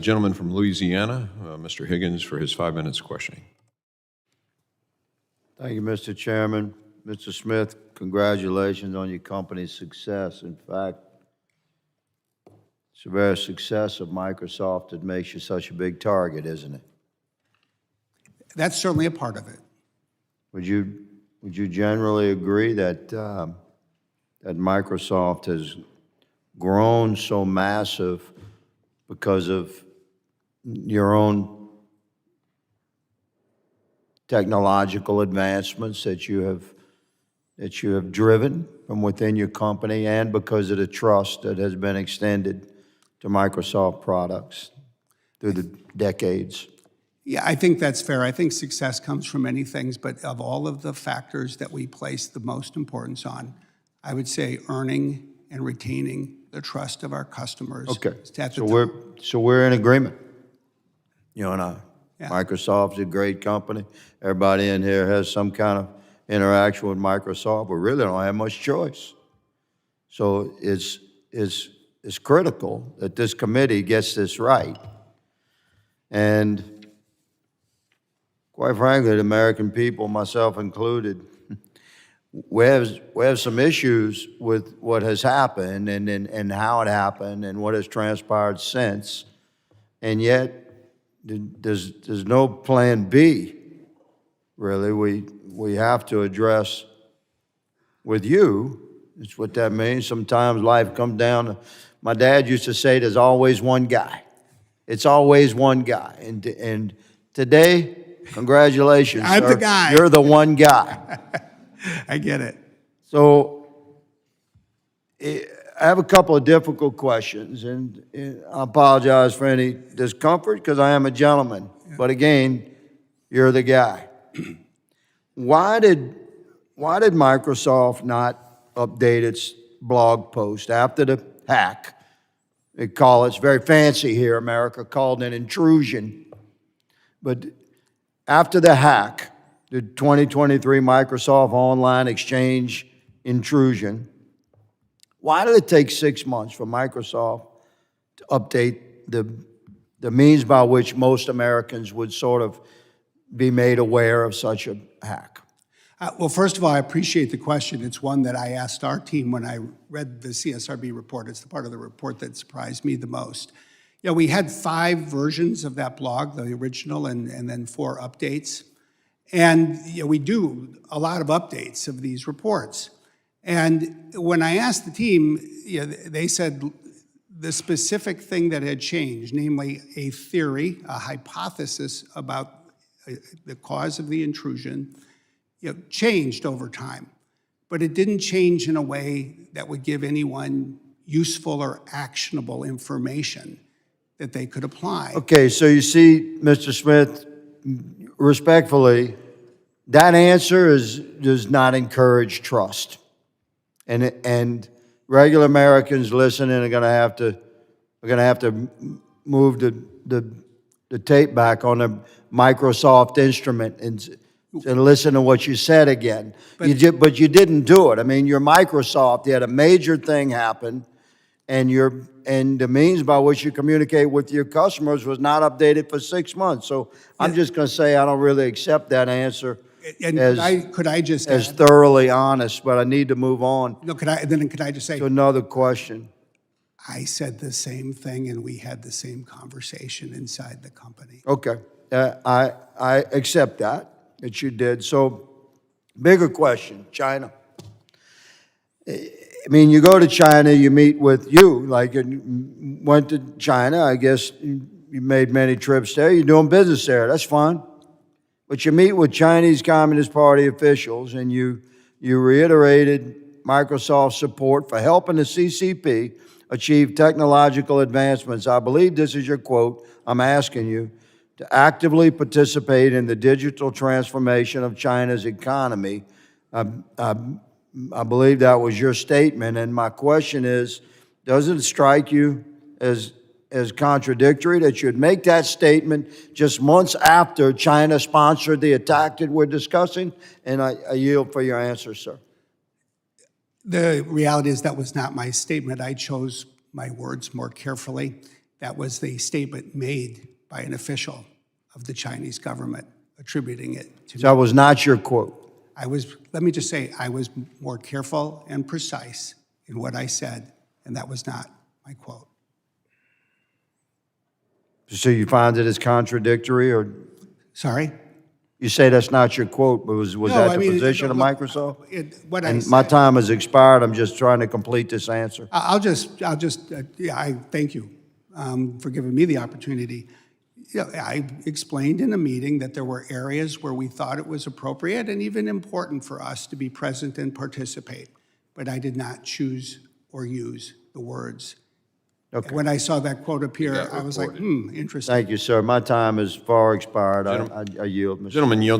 gentleman from Louisiana, Mr. Higgins, for his 5 minutes questioning. Thank you, Mr. Chairman. Mr. Smith, congratulations on your company's success. In fact, it's the very success of Microsoft that makes you such a big target, isn't it? That's certainly a part of it. Would you generally agree that that Microsoft has grown so massive because of your own technological advancements that you have driven from within your company, and because of the trust that has been extended to Microsoft products through the decades? Yeah, I think that's fair. I think success comes from many things, but of all of the factors that we place the most importance on, I would say earning and retaining the trust of our customers. Okay, So so we're in agreement, you and I. Yeah. Microsoft's a great company. Everybody in here has some kind of interaction with Microsoft. We really don't have much choice. So it's critical that this committee gets this right. And quite frankly, the American people, myself included, we have some issues with what has happened and how it happened and what has transpired since. And yet, there's no plan B, really. We have to address with you. It's what that means. Sometimes life comes down to, my dad used to say, there's always one guy. It's always one guy. And today, congratulations, I'm sir. the guy. You're the one guy. I get it. So I have a couple of difficult questions, and I apologize for any discomfort because I am a gentleman. Yeah. But again, you're the guy. Why did Microsoft not update its blog post after the hack? They call it's very fancy here, America, called an intrusion. But after the hack, the 2023 Microsoft Online Exchange intrusion, why did it take 6 months for Microsoft to update the means by which most Americans would sort of be made aware of such a hack? Well, first of all, I appreciate the question. It's one that I asked our team when I read the CSRB report. It's the part of the report that surprised me the most. You know, we had 5 versions of that blog, the original, and then 4 updates. And you know, we do a lot of updates of these reports. And when I asked the team, you know, they said the specific thing that had changed, namely a theory, a hypothesis about the cause of the intrusion, you know, changed over time. But it didn't change in a way that would give anyone useful or actionable information that they could apply. Okay, so you see, Mr. Smith, respectfully, that answer does not encourage trust. And regular Americans listening are going to have to move the tape back on a Microsoft instrument and listen to what you said again. But you didn't do it. I mean, you're Microsoft. You had a major thing happen, and the means by which you communicate with your customers was not updated for 6 months. So I'm just going to say I don't really accept that answer. And could I just as add, thoroughly honest, but I need to move on. No, could I just say, to another question? I said the same thing, and we had the same conversation inside the company. Okay, I accept that you did. So, bigger question, China. I mean, you go to China, you meet with went to China. I guess you made many trips there. You're doing business there. That's fine. But you meet with Chinese Communist Party officials, and you reiterated Microsoft's support for helping the CCP achieve technological advancements. I believe this is your quote. I'm asking you to actively participate in the digital transformation of China's economy. I believe that was your statement, and my question is, doesn't it strike you as contradictory that you'd make that statement just months after China sponsored the attack that we're discussing? And I yield for your answer, sir. The reality is that was not my statement. I chose my words more carefully. That was the statement made by an official of the Chinese government, attributing it to So that was not your quote. let me just say, I was more careful and precise in what I said, and that was not my quote. So you find it as contradictory, or Sorry? you say that's not your quote, but was No, that I the mean, position of look, Microsoft? What I And said. my time has expired. I'm just trying to complete this answer. I thank you for giving me the opportunity. I explained in a meeting that there were areas where we thought it was appropriate and even important for us to be present and participate, but I did not choose or use the words. Okay. When I saw that quote appear, got I was like, reported. interesting. Thank you, sir. My time has far expired. I yield, Mr. Gentleman yields